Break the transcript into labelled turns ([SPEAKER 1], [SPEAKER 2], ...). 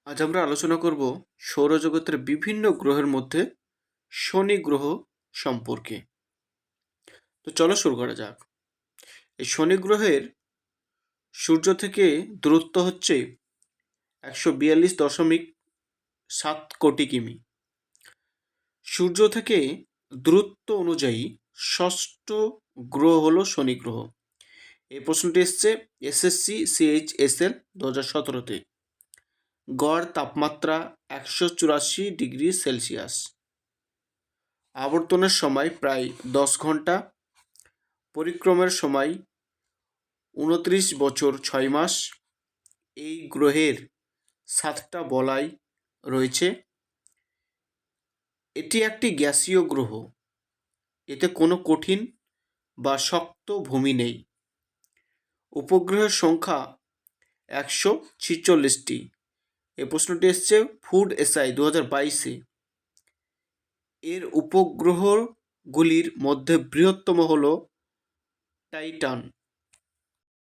[SPEAKER 1] আজ আমরা আলোচনা করব সৌরজগতের বিভিন্ন গ্রহের মধ্যে শনি গ্রহ সম্পর্কে। তো চলো শুরু করা যাক। এই শনি গ্রহের সূর্য থেকে দূরত্ব হচ্ছে 142.7 কিমি। সূর্য থেকে দূরত্ব অনুযায়ী ষষ্ঠ গ্রহ হলো শনি গ্রহ। এই প্রশ্নটি এসছে এসএসসি CHSL 2017-তে। গড় তাপমাত্রা 184 ডিগ্রি সেলসিয়াস। আবর্তনের সময় প্রায় 10 ঘন্টা। পরিক্রমের সময় 29 বছর 6 মাস। এই গ্রহের 7টা বলয় রয়েছে। এটি একটি গ্যাসীয় গ্রহ। এতে কোনো কঠিন বা শক্ত ভূমি নেই। উপগ্রহের সংখ্যা 146টি। এই প্রশ্নটি এসছে ফুড এসআই 2022-এ। এর উপগ্রহগুলির মধ্যে বৃহত্তম হল টাইটান।